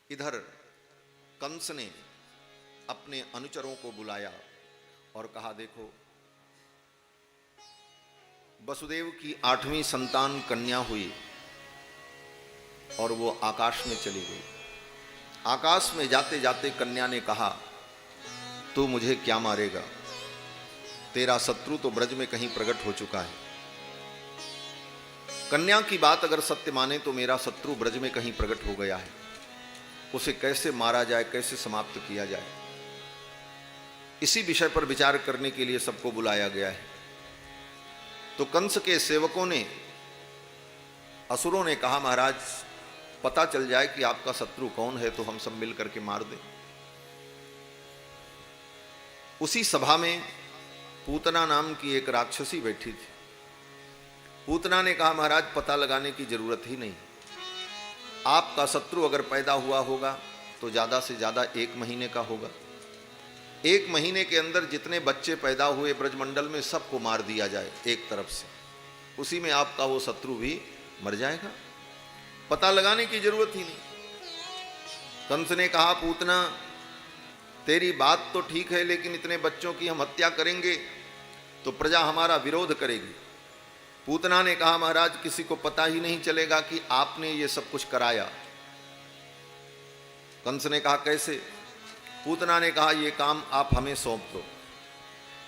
इधर कंस ने अपने अनुचरों को बुलाया और कहा, देखो वसुदेव की 8वीं संतान कन्या हुई और वो आकाश में चली गई। आकाश में जाते जाते कन्या ने कहा, तू मुझे क्या मारेगा, तेरा शत्रु तो ब्रज में कहीं प्रकट हो चुका है। कन्या की बात अगर सत्य माने तो मेरा शत्रु ब्रज में कहीं प्रकट हो गया है, उसे कैसे मारा जाए, कैसे समाप्त किया जाए, इसी विषय पर विचार करने के लिए सबको बुलाया गया है। तो कंस के सेवकों ने, असुरों ने कहा, महाराज पता चल जाए कि आपका शत्रु कौन है तो हम सब मिल करके मार दें। उसी सभा में पूतना नाम की एक राक्षसी बैठी थी। पूतना ने कहा, महाराज पता लगाने की जरूरत ही नहीं, आपका शत्रु अगर पैदा हुआ होगा तो ज्यादा से ज्यादा 1 महीने का होगा। 1 महीने के अंदर जितने बच्चे पैदा हुए ब्रजमंडल में सबको मार दिया जाए एक तरफ से, उसी में आपका वो शत्रु भी मर जाएगा, पता लगाने की जरूरत ही नहीं। कंस ने कहा, पूतना तेरी बात तो ठीक है, लेकिन इतने बच्चों की हम हत्या करेंगे तो प्रजा हमारा विरोध करेगी। पूतना ने कहा, महाराज किसी को पता ही नहीं चलेगा कि आपने ये सब कुछ कराया। कंस ने कहा, कैसे? पूतना ने कहा, ये काम आप हमें सौंप दो,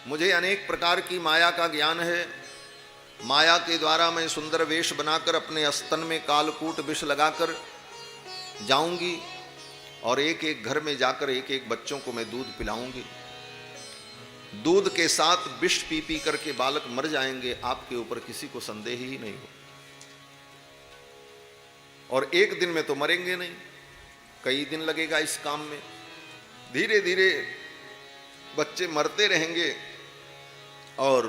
मुझे अनेक प्रकार की माया का ज्ञान है, माया के द्वारा मैं सुंदर वेश बनाकर अपने स्तन में कालकूट विष लगाकर जाऊंगी और एक एक घर में जाकर एक एक बच्चों को मैं दूध पिलाऊंगी, दूध के साथ विष पी पी करके बालक मर जाएंगे, आपके ऊपर किसी को संदेह ही नहीं हो। और एक दिन में तो मरेंगे नहीं, कई दिन लगेगा इस काम में, धीरे धीरे बच्चे मरते रहेंगे और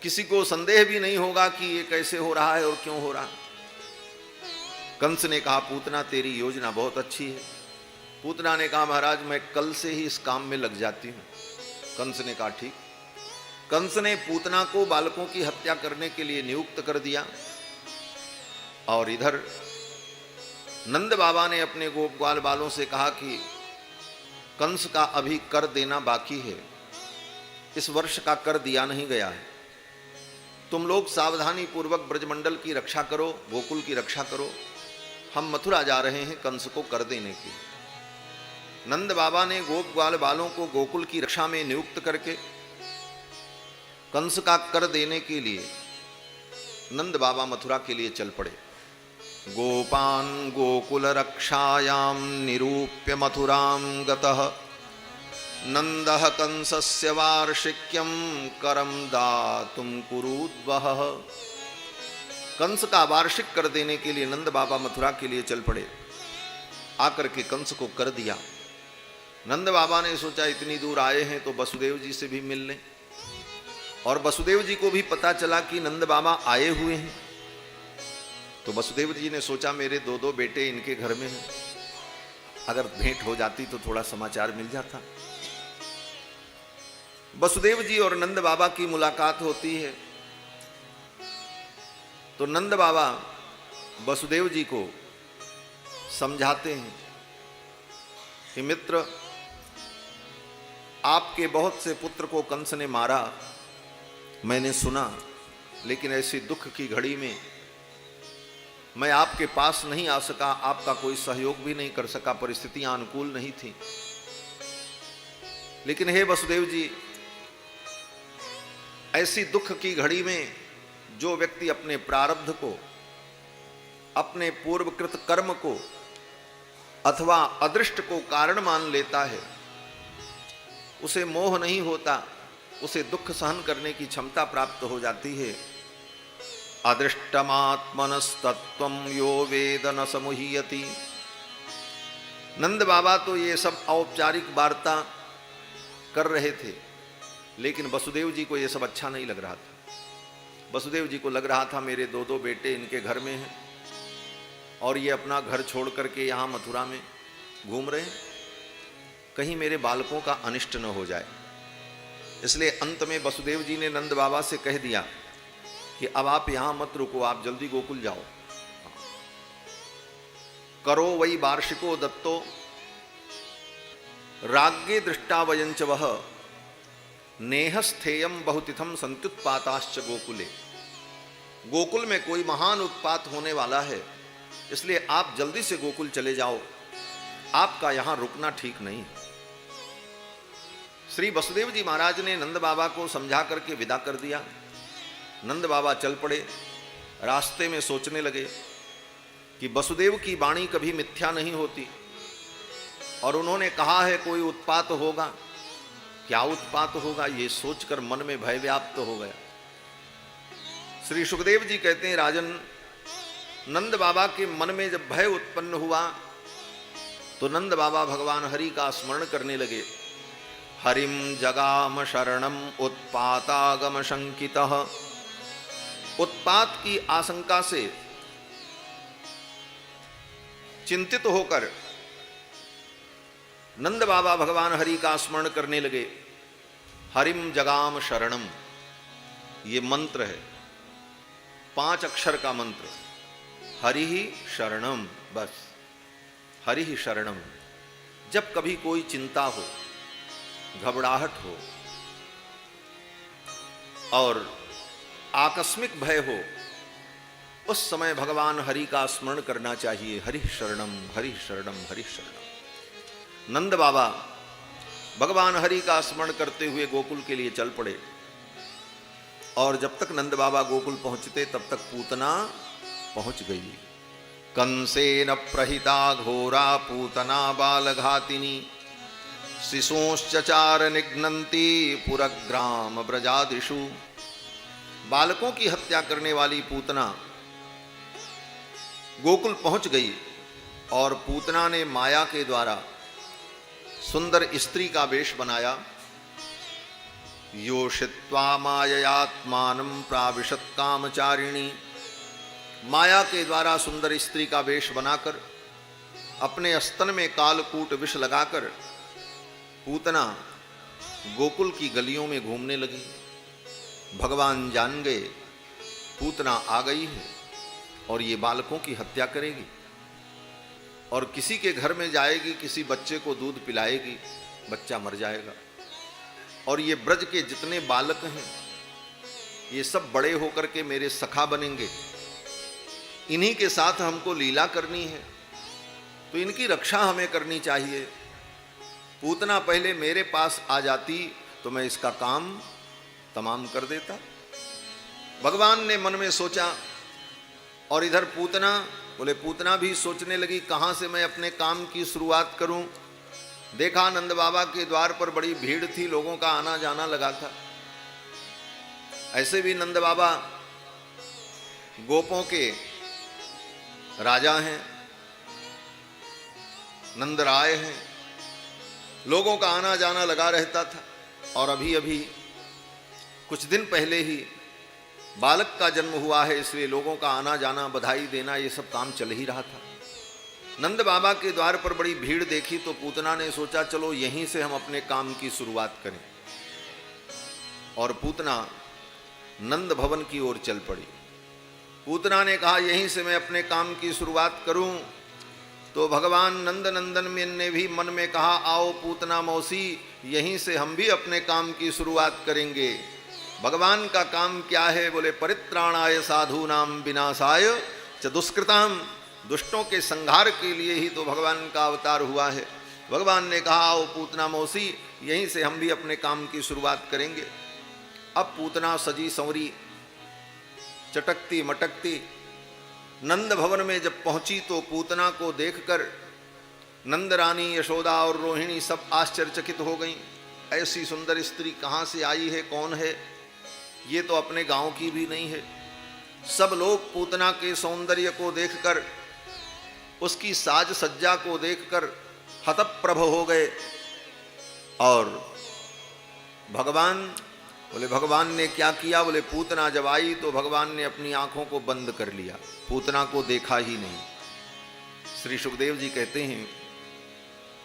किसी को संदेह भी नहीं होगा कि ये कैसे हो रहा है और क्यों हो रहा है। कंस ने कहा, पूतना तेरी योजना बहुत अच्छी है। पूतना ने कहा, महाराज मैं कल से ही इस काम में लग जाती हूं। कंस ने कहा, ठीक। कंस ने पूतना को बालकों की हत्या करने के लिए नियुक्त कर दिया और इधर नंद बाबा ने अपने गोप ग्वाल बालों से कहा कि कंस का अभी कर देना बाकी है, इस वर्ष का कर दिया नहीं गया है, तुम लोग सावधानी पूर्वक ब्रजमंडल की रक्षा करो, गोकुल की रक्षा करो, हम मथुरा जा रहे हैं कंस को कर देने के। नंद बाबा ने गोप ग्वाल बालों को गोकुल की रक्षा में नियुक्त करके कंस का कर देने के लिए नंद बाबा मथुरा के लिए चल पड़े। गोपान गोकुल रक्षायाम निरूप्य मथुराम गतः नंदः कंसस्य वार्षिक्यम करम दातुम कुरुद्वः। कंस का वार्षिक कर देने के लिए नंद बाबा मथुरा के लिए चल पड़े, आकर के कंस को कर दिया। नंद बाबा ने सोचा इतनी दूर आए हैं तो वसुदेव जी से भी मिल लें, और वसुदेव जी को भी पता चला कि नंद बाबा आए हुए हैं, तो वसुदेव जी ने सोचा मेरे 2 बेटे इनके घर में हैं, अगर भेंट हो जाती तो थोड़ा समाचार मिल जाता। वसुदेव जी और नंद बाबा की मुलाकात होती है तो नंद बाबा वसुदेव जी को समझाते हैं कि मित्र, आपके बहुत से पुत्र को कंस ने मारा, मैंने सुना, लेकिन ऐसी दुख की घड़ी में मैं आपके पास नहीं आ सका, आपका कोई सहयोग भी नहीं कर सका, परिस्थितियां अनुकूल नहीं थी। लेकिन हे वसुदेव जी, ऐसी दुख की घड़ी में जो व्यक्ति अपने प्रारब्ध को, अपने पूर्वकृत कर्म को अथवा अदृष्ट को कारण मान लेता है, उसे मोह नहीं होता, उसे दुख सहन करने की क्षमता प्राप्त हो जाती है। अदृष्टमात्मनस्तत्वं यो वेद न समुह्यति। नंद बाबा तो ये सब औपचारिक वार्ता कर रहे थे, लेकिन वसुदेव जी को ये सब अच्छा नहीं लग रहा था। वसुदेव जी को लग रहा था मेरे 2 बेटे इनके घर में हैं और ये अपना घर छोड़ करके यहाँ मथुरा में घूम रहे हैं, कहीं मेरे बालकों का अनिष्ट न हो जाए। इसलिए अंत में वसुदेव जी ने नंद बाबा से कह दिया कि अब आप यहाँ मत रुको, आप जल्दी गोकुल जाओ। करो वै वार्षिको दत्तो राज्ञे दृष्टा वयंच वह नेहस्थेयम बहुतिथम संत्युत्पाताश्च गोकुले। गोकुल में कोई महान उत्पात होने वाला है, इसलिए आप जल्दी से गोकुल चले जाओ, आपका यहां रुकना ठीक नहीं। श्री वसुदेव जी महाराज ने नंद बाबा को समझा करके विदा कर दिया। नंद बाबा चल पड़े। रास्ते में सोचने लगे कि वसुदेव की वाणी कभी मिथ्या नहीं होती, और उन्होंने कहा है कोई उत्पात होगा। क्या उत्पात होगा, ये सोचकर मन में भय व्याप्त हो गया। श्री सुखदेव जी कहते हैं, राजन, नंद बाबा के मन में जब भय उत्पन्न हुआ तो नंद बाबा भगवान हरि का स्मरण करने लगे। हरिम जगाम शरणम उत्पातागम शंकितः। उत्पात की आशंका से चिंतित होकर नंद बाबा भगवान हरि का स्मरण करने लगे। हरिम जगाम शरणम, ये मंत्र है, 5 अक्षर का मंत्र। हरि ही शरणम, बस हरि ही शरणम। जब कभी कोई चिंता हो, घबराहट हो और आकस्मिक भय हो, उस समय भगवान हरि का स्मरण करना चाहिए। हरि शरणम, हरि शरणम, हरि शरणम। नंद बाबा भगवान हरि का स्मरण करते हुए गोकुल के लिए चल पड़े, और जब तक नंद बाबा गोकुल पहुंचते तब तक पूतना पहुंच गई। कंसेन प्रहिता घोरा पूतना बालघातिनी शिशोश्चचार निघ्नन्ति पुरग्राम ब्रजादिषु। बालकों की हत्या करने वाली पूतना गोकुल पहुंच गई, और पूतना ने माया के द्वारा सुंदर स्त्री का वेश बनाया। योषित्वा माययात्मानं प्राविशत कामचारिणी। माया के द्वारा सुंदर स्त्री का वेश बनाकर अपने स्तन में कालकूट विष लगाकर पूतना गोकुल की गलियों में घूमने लगी। भगवान जान गए पूतना आ गई है और ये बालकों की हत्या करेगी, और किसी के घर में जाएगी, किसी बच्चे को दूध पिलाएगी, बच्चा मर जाएगा। और ये ब्रज के जितने बालक हैं ये सब बड़े होकर के मेरे सखा बनेंगे, इन्हीं के साथ हमको लीला करनी है, तो इनकी रक्षा हमें करनी चाहिए। पूतना पहले मेरे पास आ जाती तो मैं इसका काम तमाम कर देता। भगवान ने मन में सोचा, और इधर पूतना भी सोचने लगी कहां से मैं अपने काम की शुरुआत करूं। देखा नंद बाबा के द्वार पर बड़ी भीड़ थी, लोगों का आना जाना लगा था। ऐसे भी नंद बाबा गोपों के राजा हैं, नंद राय हैं, लोगों का आना जाना लगा रहता था। और अभी अभी कुछ दिन पहले ही बालक का जन्म हुआ है, इसलिए लोगों का आना जाना, बधाई देना, ये सब काम चल ही रहा था। नंद बाबा के द्वार पर बड़ी भीड़ देखी तो पूतना ने सोचा चलो यहीं से हम अपने काम की शुरुआत करें, और पूतना नंद भवन की ओर चल पड़ी। पूतना ने कहा यहीं से मैं अपने काम की शुरुआत करूं, तो भगवान नंद नंदन ने भी मन में कहा आओ पूतना मौसी, यहीं से हम भी अपने काम की शुरुआत करेंगे। भगवान का काम क्या है, बोले परित्राणाय साधूनाम विनाशाय च दुष्कृताम। दुष्टों के संहार के लिए ही तो भगवान का अवतार हुआ है। भगवान ने कहा आओ पूतना मौसी, यहीं से हम भी अपने काम की शुरुआत करेंगे। अब पूतना सजी संवरी चटकती मटकती नंद भवन में जब पहुंची तो पूतना को देखकर नंद रानी, यशोदा और रोहिणी सब आश्चर्यचकित हो गईं। ऐसी सुंदर स्त्री कहाँ से आई है, कौन है, ये तो अपने गांव की भी नहीं है। सब लोग पूतना के सौंदर्य को देखकर, उसकी साज सज्जा को देखकर हतप्रभ हो गए। और भगवान ने क्या किया, बोले पूतना जब आई तो भगवान ने अपनी आंखों को बंद कर लिया, पूतना को देखा ही नहीं। श्री सुखदेव जी कहते हैं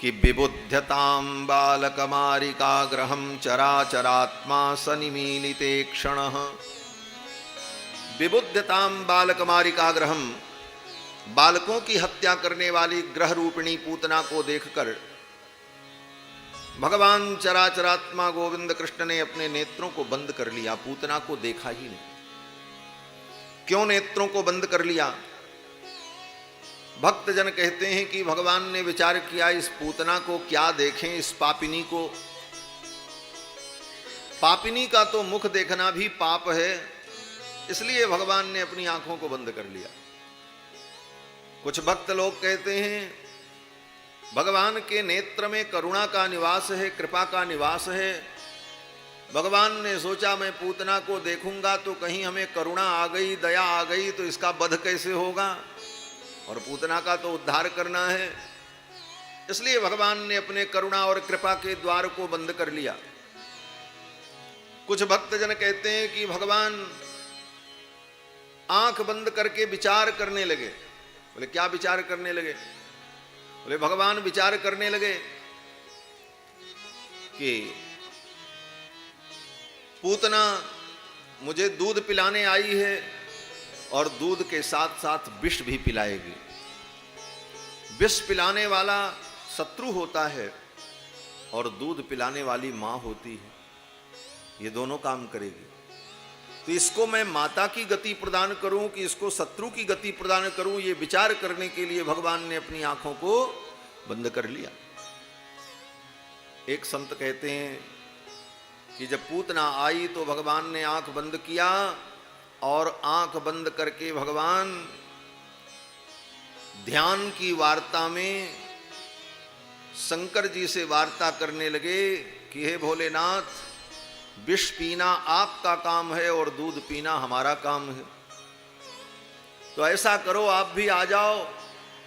कि विबुध्यताम बालकमारिकाग्रहम चराचरात्मा सनिमीलिते क्षणः। विबुध्यताम बालकमारिकाग्रहम, बालकों की हत्या करने वाली ग्रह रूपिणी पूतना को देखकर भगवान चराचरात्मा गोविंद कृष्ण ने अपने नेत्रों को बंद कर लिया, पूतना को देखा ही नहीं। क्यों नेत्रों को बंद कर लिया? भक्तजन कहते हैं कि भगवान ने विचार किया, इस पूतना को क्या देखें, इस पापिनी को। पापिनी का तो मुख देखना भी पाप है, इसलिए भगवान ने अपनी आंखों को बंद कर लिया। कुछ भक्त लोग कहते हैं भगवान के नेत्र में करुणा का निवास है, कृपा का निवास है। भगवान ने सोचा मैं पूतना को देखूंगा तो कहीं हमें करुणा आ गई, दया आ गई तो इसका वध कैसे होगा, और पूतना का तो उद्धार करना है, इसलिए भगवान ने अपने करुणा और कृपा के द्वार को बंद कर लिया। कुछ भक्तजन कहते हैं कि भगवान आंख बंद करके विचार करने लगे। बोले क्या विचार करने लगे? बोले भगवान विचार करने लगे कि पूतना मुझे दूध पिलाने आई है और दूध के साथ साथ विष भी पिलाएगी। विष पिलाने वाला शत्रु होता है और दूध पिलाने वाली मां होती है, ये दोनों काम करेगी। तो इसको मैं माता की गति प्रदान करूं कि इसको शत्रु की गति प्रदान करूं, ये विचार करने के लिए भगवान ने अपनी आंखों को बंद कर लिया। एक संत कहते हैं कि जब पूतना आई तो भगवान ने आंख बंद किया और आंख बंद करके भगवान ध्यान की वार्ता में शंकर जी से वार्ता करने लगे कि हे भोलेनाथ, विष पीना आपका काम है और दूध पीना हमारा काम है, तो ऐसा करो आप भी आ जाओ।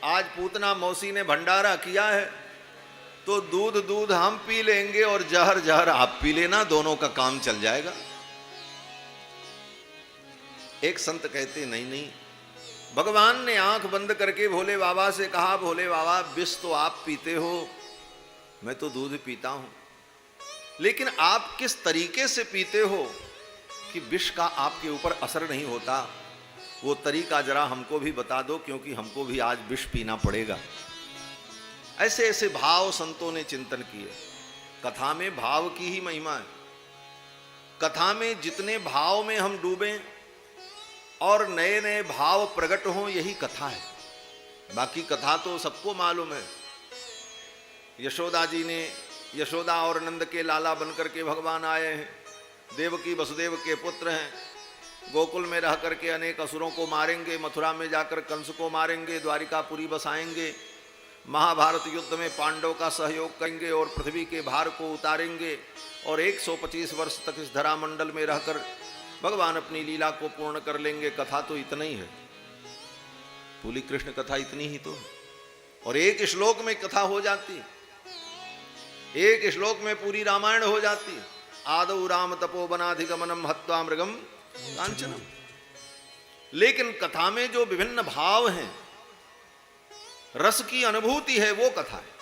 आज पूतना मौसी ने भंडारा किया है तो दूध दूध हम पी लेंगे और जहर जहर आप पी लेना, दोनों का काम चल जाएगा। एक संत कहते नहीं नहीं, भगवान ने आंख बंद करके भोले बाबा से कहा, भोले बाबा विष तो आप पीते हो, मैं तो दूध पीता हूं, लेकिन आप किस तरीके से पीते हो कि विष का आपके ऊपर असर नहीं होता, वो तरीका जरा हमको भी बता दो, क्योंकि हमको भी आज विष पीना पड़ेगा। ऐसे ऐसे भाव संतों ने चिंतन किए। कथा में भाव की ही महिमा है। कथा में जितने भाव में हम डूबें और नए नए भाव प्रकट हों, यही कथा है। बाकी कथा तो सबको मालूम है। यशोदा जी ने, यशोदा और नंद के लाला बनकर के भगवान आए हैं, देवकी वसुदेव के पुत्र हैं, गोकुल में रह करके अनेक असुरों को मारेंगे, मथुरा में जाकर कंस को मारेंगे, द्वारिकापुरी बसाएंगे, महाभारत युद्ध में पांडव का सहयोग करेंगे और पृथ्वी के भार को उतारेंगे, और 125 वर्ष तक इस धरा मंडल में रहकर भगवान अपनी लीला को पूर्ण कर लेंगे। कथा तो इतना ही है, पूरी कृष्ण कथा इतनी ही तो है, और एक श्लोक में कथा हो जाती, एक श्लोक में पूरी रामायण हो जाती। आदौ राम तपोवनाधिगमनम हत्वा मृगम कांचनम। लेकिन कथा में जो विभिन्न भाव हैं, रस की अनुभूति है, वो कथा है,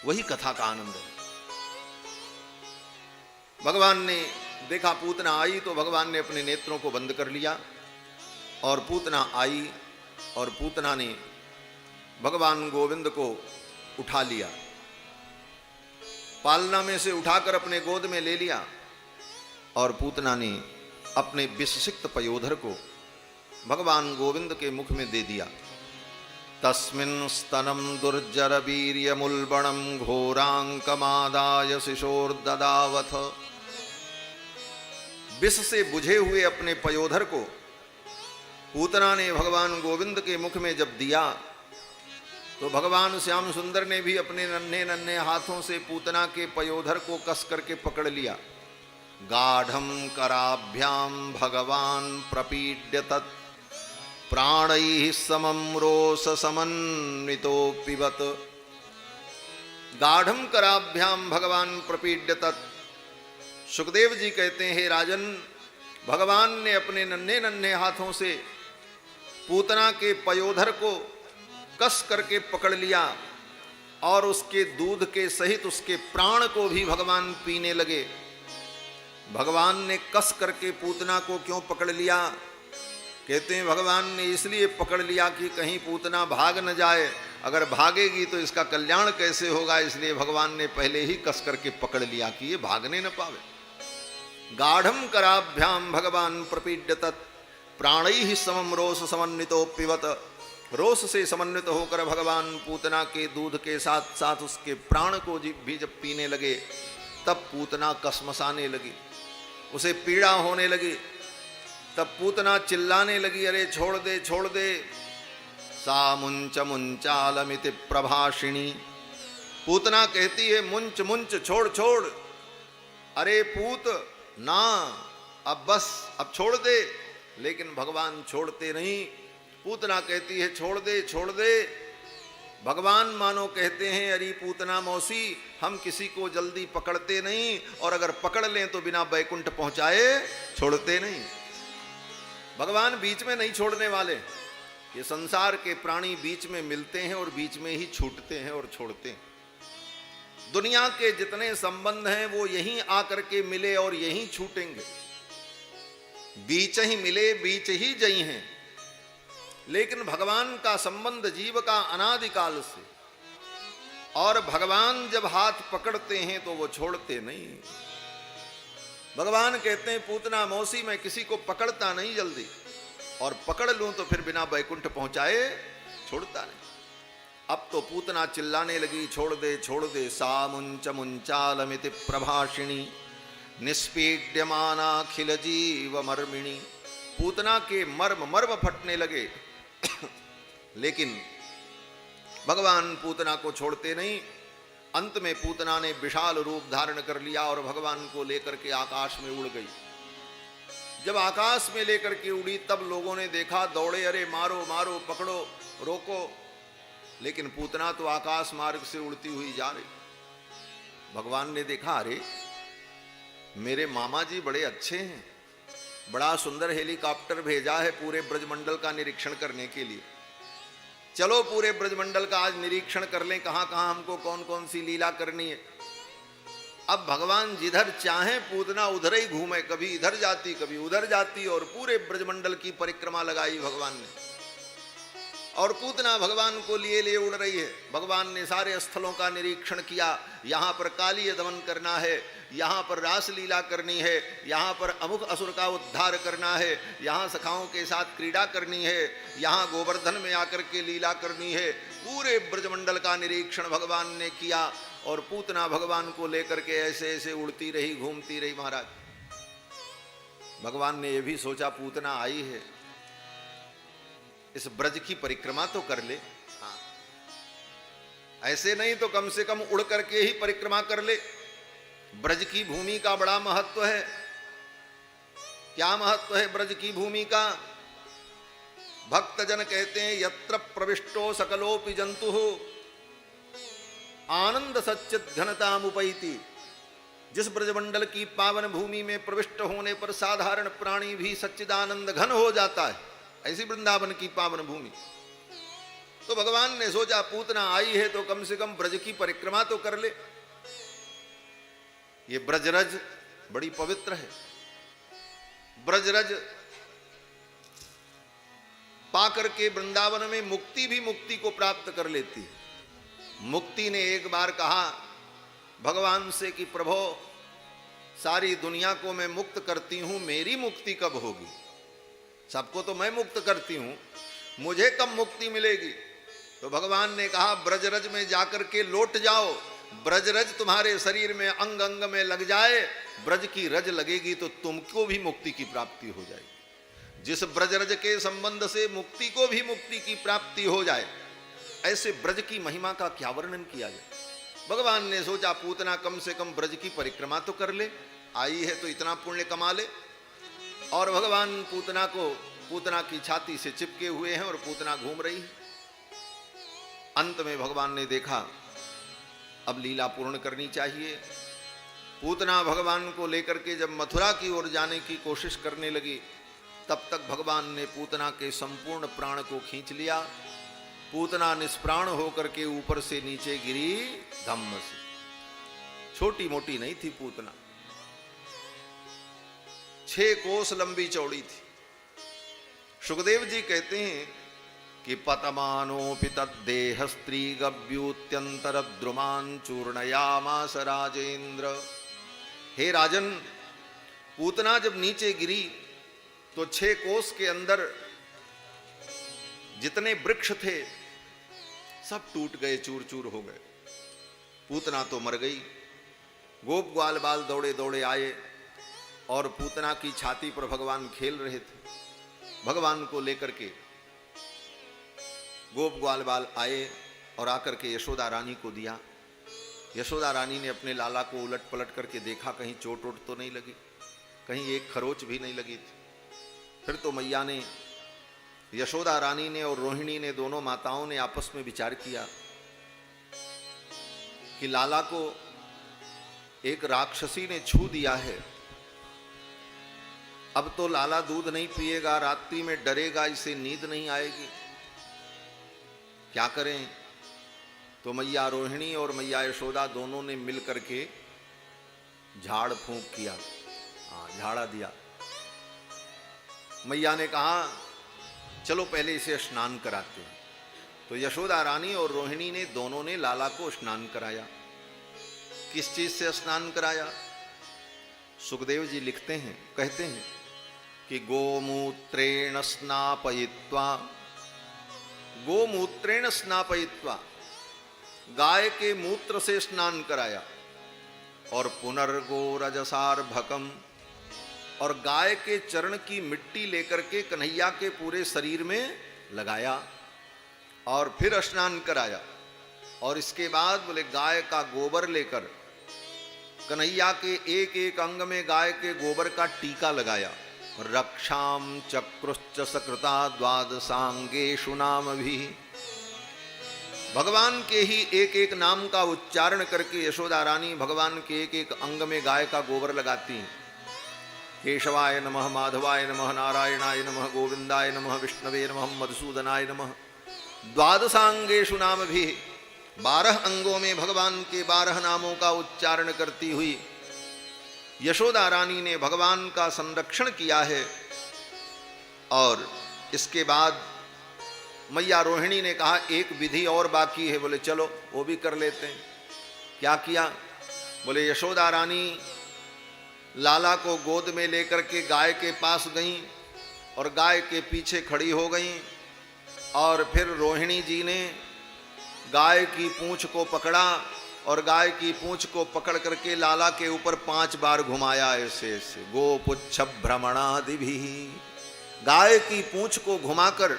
वही कथा का आनंद है। भगवान ने देखा पूतना आई तो भगवान ने अपने नेत्रों को बंद कर लिया, और पूतना आई और पूतना ने भगवान गोविंद को उठा लिया, पालना में से उठाकर अपने गोद में ले लिया, और पूतना ने अपने विषसिक्त पयोधर को भगवान गोविंद के मुख में दे दिया। तस्मिन् स्तनम दुर्जर वीर्यमुल्बणम घोरांकमादाय शिशोर्ददावथ। विष से बुझे हुए अपने पयोधर को पूतना ने भगवान गोविंद के मुख में जब दिया तो भगवान श्याम सुंदर ने भी अपने नन्हे नन्हे हाथों से पूतना के पयोधर को कस करके पकड़ लिया। गाढ़म कराभ्याम भगवान प्रपीड्य तत् प्राणैः समम रोष समन्वितो पिबत। गाढ़म कराभ्याम भगवान प्रपीड्य तत्। सुखदेव जी कहते हैं, हे राजन, भगवान ने अपने नन्हे नन्हे हाथों से पूतना के पयोधर को कस करके पकड़ लिया और उसके दूध के सहित उसके प्राण को भी भगवान पीने लगे। भगवान ने कस करके पूतना को क्यों पकड़ लिया? कहते हैं भगवान ने इसलिए पकड़ लिया कि कहीं पूतना भाग न जाए, अगर भागेगी तो इसका कल्याण कैसे होगा, इसलिए भगवान ने पहले ही कस करके पकड़ लिया कि ये भागने न पावे। गाढ़म कराभ्याम भगवान प्रपीड्य तत् प्राणैः समम रोष समन्वितो पिबत। रोष से समन्वित होकर भगवान पूतना के दूध के साथ साथ उसके प्राण को भी जब पीने लगे, तब पूतना कसमसाने लगी, उसे पीड़ा होने लगी। तब पूतना चिल्लाने लगी, अरे छोड़ दे छोड़ दे। सा मुंच मुंचालमिति प्रभाषिणी। पूतना कहती है मुंच मुंच, छोड़ छोड़। अरे पूत ना, अब बस, अब छोड़ दे। लेकिन भगवान छोड़ते नहीं। पूतना कहती है छोड़ दे छोड़ दे। भगवान मानो कहते हैं, अरे पूतना मौसी, हम किसी को जल्दी पकड़ते नहीं, और अगर पकड़ लें तो बिना बैकुंठ पहुंचाए छोड़ते नहीं। भगवान बीच में नहीं छोड़ने वाले। ये संसार के प्राणी बीच में मिलते हैं और बीच में ही छूटते हैं और छोड़ते हैं। दुनिया के जितने संबंध हैं वो यहीं आकर के मिले और यहीं छूटेंगे। बीच ही मिले बीच ही जई हैं। लेकिन भगवान का संबंध जीव का अनादिकाल से, और भगवान जब हाथ पकड़ते हैं तो वो छोड़ते नहीं। भगवान कहते हैं पूतना मौसी, मैं किसी को पकड़ता नहीं जल्दी, और पकड़ लूं तो फिर बिना बैकुंठ पहुंचाए छोड़ता नहीं। अब तो पूतना चिल्लाने लगी, छोड़ दे छोड़ दे। सा मुंच मुंचालमिति प्रभाषिणी निष्पीड्यमानाखिल जीव मर्मिणी। पूतना के मर्म मर्म फटने लगे। लेकिन भगवान पूतना को छोड़ते नहीं। अंत में पूतना ने विशाल रूप धारण कर लिया और भगवान को लेकर के आकाश में उड़ गई। जब आकाश में लेकर के उड़ी तब लोगों ने देखा, दौड़े, अरे मारो मारो, पकड़ो, रोको। लेकिन पूतना तो आकाश मार्ग से उड़ती हुई जा रही। भगवान ने देखा, अरे मेरे मामा जी बड़े अच्छे हैं, बड़ा सुंदर हेलीकॉप्टर भेजा है पूरे ब्रजमंडल का निरीक्षण करने के लिए। चलो पूरे ब्रजमंडल का आज निरीक्षण कर लें, कहां कहां हमको कौन कौन सी लीला करनी है। अब भगवान जिधर चाहें पूतना उधर ही घूमे, कभी इधर जाती कभी उधर जाती, और पूरे ब्रजमंडल की परिक्रमा लगाई भगवान ने। और पूतना भगवान को लिए उड़ रही है। भगवान ने सारे स्थलों का निरीक्षण किया। यहाँ पर काली दमन करना है, यहाँ पर रास लीला करनी है, यहाँ पर अमुक असुर का उद्धार करना है, यहाँ सखाओं के साथ क्रीड़ा करनी है, यहाँ गोवर्धन में आकर के लीला करनी है। पूरे ब्रजमंडल का निरीक्षण भगवान ने किया, और पूतना भगवान को लेकर के ऐसे ऐसे उड़ती रही, घूमती रही। महाराज भगवान ने यह भी सोचा, पूतना आई है, इस ब्रज की परिक्रमा तो कर ले। हाँ, ऐसे नहीं तो कम से कम उड़ करके ही परिक्रमा कर ले। ब्रज की भूमि का बड़ा महत्व है। क्या महत्व है ब्रज की भूमि का? भक्तजन कहते हैं, यत्र प्रविष्टो सकलोपि जंतु आनंद सच्चित घनतामुपैति। जिस ब्रजमंडल की पावन भूमि में प्रविष्ट होने पर साधारण प्राणी भी सच्चिदानंद घन हो जाता है, ऐसी वृंदावन की पावन भूमि। तो भगवान ने सोचा, पूतना आई है तो कम से कम ब्रज की परिक्रमा तो कर ले। ये ब्रजरज बड़ी पवित्र है। ब्रजरज पाकर के वृंदावन में मुक्ति भी मुक्ति को प्राप्त कर लेती है। मुक्ति ने एक बार कहा भगवान से कि प्रभो, सारी दुनिया को मैं मुक्त करती हूं, मेरी मुक्ति कब होगी? सबको तो मैं मुक्त करती हूं, मुझे कब मुक्ति मिलेगी? तो भगवान ने कहा, ब्रजरज में जाकर के लौट जाओ। ब्रजरज तुम्हारे शरीर में अंग अंग में लग जाए, ब्रज की रज लगेगी तो तुमको भी मुक्ति की प्राप्ति हो जाएगी। जिस ब्रजरज के संबंध से मुक्ति को भी मुक्ति की प्राप्ति हो जाए, ऐसे ब्रज की महिमा का क्या वर्णन किया जाए। भगवान ने सोचा, पूतना कम से कम ब्रज की परिक्रमा तो कर ले, आई है तो इतना पुण्य कमा ले। और भगवान पूतना की छाती से चिपके हुए हैं और पूतना घूम रही है। अंत में भगवान ने देखा अब लीला पूर्ण करनी चाहिए। पूतना भगवान को लेकर के जब मथुरा की ओर जाने की कोशिश करने लगी, तब तक भगवान ने पूतना के संपूर्ण प्राण को खींच लिया। पूतना निष्प्राण होकर के ऊपर से नीचे गिरी धम्म से। छोटी मोटी नहीं थी पूतना, 6 कोस लंबी चौड़ी थी। सुखदेव जी कहते हैं कि पतमानोपि तद्देह स्त्री गव्यूत्यंतर द्रुमान चूर्णयामास राजेंद्र। हे राजन, पूतना जब नीचे गिरी तो 6 कोस के अंदर जितने वृक्ष थे सब टूट गए, चूर चूर हो गए। पूतना तो मर गई। गोप ग्वाल बाल दौड़े दौड़े आए और पूतना की छाती पर भगवान खेल रहे थे। भगवान को लेकर के गोप ग्वाल बाल आए और आकर के यशोदा रानी को दिया। यशोदा रानी ने अपने लाला को उलट पलट करके देखा, कहीं चोट वोट तो नहीं लगी, कहीं एक खरोच भी नहीं लगी थी। फिर तो मैया ने, यशोदा रानी ने और रोहिणी ने, दोनों माताओं ने आपस में विचार किया कि लाला को एक राक्षसी ने छू दिया है, अब तो लाला दूध नहीं पिएगा, रात्रि में डरेगा, इसे नींद नहीं आएगी, क्या करें। तो मैया रोहिणी और मैया यशोदा दोनों ने मिल करके झाड़ फूंक किया, झाड़ा दिया। मैया ने कहा चलो पहले इसे स्नान कराते हैं। तो यशोदा रानी और रोहिणी ने दोनों ने लाला को स्नान कराया। किस चीज से स्नान कराया? सुखदेव जी लिखते हैं, कहते हैं कि गोमूत्रेण स्नापयित्वा, गोमूत्रेण स्नापयित्वा, गाय के मूत्र से स्नान कराया। और पुनर्गोरजसार्भकम, और गाय के चरण की मिट्टी लेकर के कन्हैया के पूरे शरीर में लगाया और फिर स्नान कराया। और इसके बाद बोले गाय का गोबर लेकर कन्हैया के एक एक अंग में गाय के गोबर का टीका लगाया। रक्षाम चक्रुश्च सकृता द्वादशांगेषु नाम भी, भगवान के ही एक एक नाम का उच्चारण करके यशोदा रानी भगवान के एक एक अंग में गाय का गोबर लगाती हैं। केशवाय नमः, माधवाय नमः, नारायणाय नमः, गोविंदाय नमः, विष्णवे नमः, मधुसूदनाय नमः। द्वादशांगेषु नाम भी, 12 अंगों में भगवान के 12 नामों का उच्चारण करती हुई यशोदा रानी ने भगवान का संरक्षण किया है। और इसके बाद मैया रोहिणी ने कहा एक विधि और बाकी है, बोले चलो वो भी कर लेते हैं। क्या किया? बोले यशोदा रानी लाला को गोद में लेकर के गाय के पास गईं और गाय के पीछे खड़ी हो गईं। और फिर रोहिणी जी ने गाय की पूंछ को पकड़ा और गाय की पूंछ को पकड़ करके लाला के ऊपर 5 बार घुमाया, ऐसे ऐसे गोपुच्छ भ्रमणादि भी। गाय की पूंछ को घुमाकर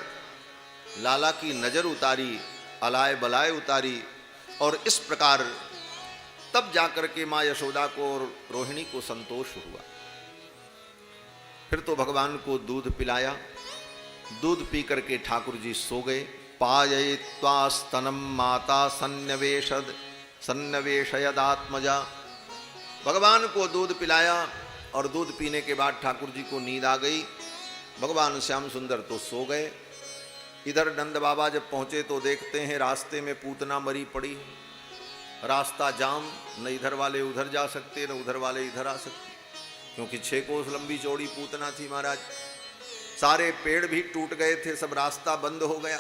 लाला की नजर उतारी, अलाय बलाय उतारी। और इस प्रकार तब जाकर के माँ यशोदा को और रोहिणी को संतोष हुआ। फिर तो भगवान को दूध पिलाया। दूध पी करके ठाकुर जी सो गए। पाययित्वा स्तनम माता सन्नवेशयदात्मजा, भगवान को दूध पिलाया और दूध पीने के बाद ठाकुर जी को नींद आ गई। भगवान श्याम सुंदर तो सो गए। इधर नंद बाबा जब पहुंचे तो देखते हैं रास्ते में पूतना मरी पड़ी, रास्ता जाम, न इधर वाले उधर जा सकते न उधर वाले इधर आ सकते, क्योंकि 6 कोस लंबी चौड़ी पूतना थी महाराज। सारे पेड़ भी टूट गए थे, सब रास्ता बंद हो गया।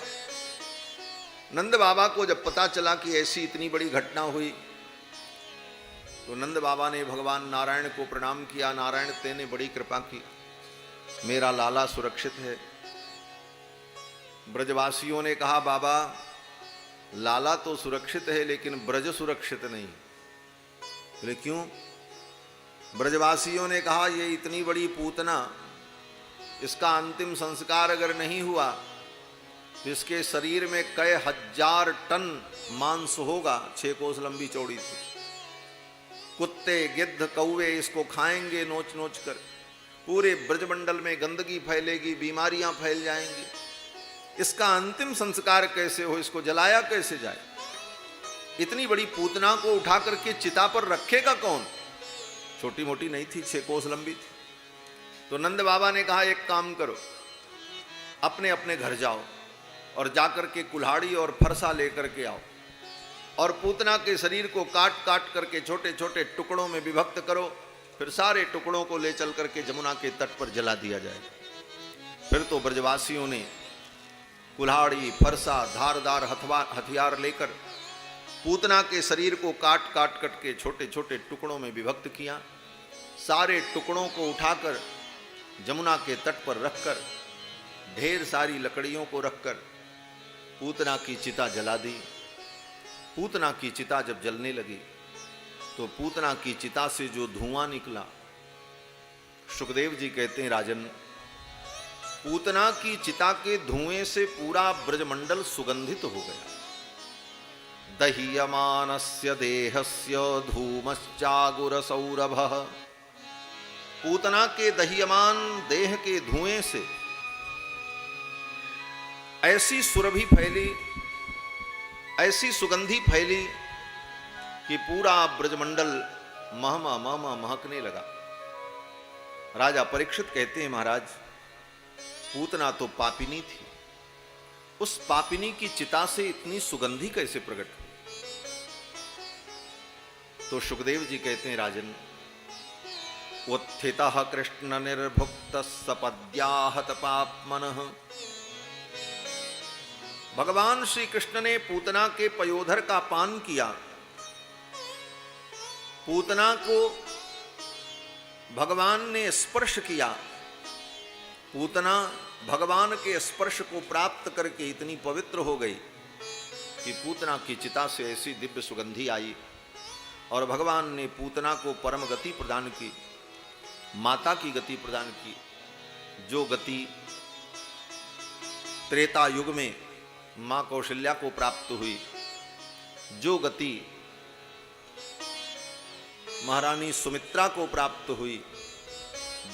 नंद बाबा को जब पता चला कि ऐसी इतनी बड़ी घटना हुई तो नंद बाबा ने भगवान नारायण को प्रणाम किया। नारायण तेने बड़ी कृपा की, मेरा लाला सुरक्षित है। ब्रजवासियों ने कहा बाबा लाला तो सुरक्षित है लेकिन ब्रज सुरक्षित नहीं। बोले क्यों? ब्रजवासियों ने कहा ये इतनी बड़ी पूतना, इसका अंतिम संस्कार अगर नहीं हुआ तो इसके शरीर में कई 1000 टन मांस होगा। 6 कोस लंबी चौड़ी थी। कुत्ते गिद्ध कौवे इसको खाएंगे नोच नोच कर। पूरे ब्रजमंडल में गंदगी फैलेगी, बीमारियां फैल जाएंगी। इसका अंतिम संस्कार कैसे हो? इसको जलाया कैसे जाए? इतनी बड़ी पूतना को उठा करके चिता पर रखेगा कौन? छोटी मोटी नहीं थी, 6 कोस लंबी थी। तो नंद बाबा ने कहा एक काम करो, अपने अपने घर जाओ और जाकर के कुल्हाड़ी और फरसा लेकर के आओ और पूतना के शरीर को काट काट करके छोटे छोटे टुकड़ों में विभक्त करो। फिर सारे टुकड़ों को ले चल करके जमुना के तट पर जला दिया जाए। फिर तो ब्रजवासियों ने कुल्हाड़ी, फरसा, धारदार हथियार लेकर पूतना के शरीर को काट काट कट के छोटे छोटे टुकड़ों में विभक्त किया। सारे टुकड़ों को उठाकर जमुना के तट पर रखकर, ढेर सारी लकड़ियों को रखकर पूतना की चिता जला दी। पूतना की चिता जब जलने लगी तो पूतना की चिता से जो धुआं निकला, सुखदेव जी कहते हैं राजन, पूतना की चिता के धुएं से पूरा ब्रजमंडल सुगंधित हो गया। दह्यमानस्य देहस्य धूमश्चागुर सौरभः। पूतना के दह्यमान देह के धुएं से ऐसी सुरभि फैली, ऐसी सुगंधी फैली कि पूरा ब्रजमंडल महमा महमा महकने लगा। राजा परीक्षित कहते हैं, महाराज पूतना तो पापिनी थी, उस पापिनी की चिता से इतनी सुगंधी कैसे प्रकट हुई? तो सुखदेव जी कहते हैं, राजन, उत्थितः कृष्ण निर्भुक्त सपद्याहत पापमनः। भगवान श्री कृष्ण ने पूतना के पयोधर का पान किया। पूतना को भगवान ने स्पर्श किया। पूतना भगवान के स्पर्श को प्राप्त करके इतनी पवित्र हो गई कि पूतना की चिता से ऐसी दिव्य सुगंधी आई और भगवान ने पूतना को परम गति प्रदान की, माता की गति प्रदान की, जो गति त्रेता युग में मां कौशल्या को प्राप्त हुई, जो गति महारानी सुमित्रा को प्राप्त हुई,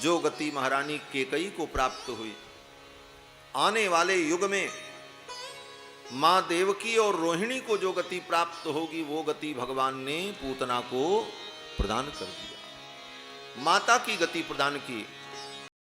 जो गति महारानी केकई को प्राप्त हुई। आने वाले युग में मां देवकी और रोहिणी को जो गति प्राप्त होगी, वो गति भगवान ने पूतना को प्रदान कर दिया, माता की गति प्रदान की।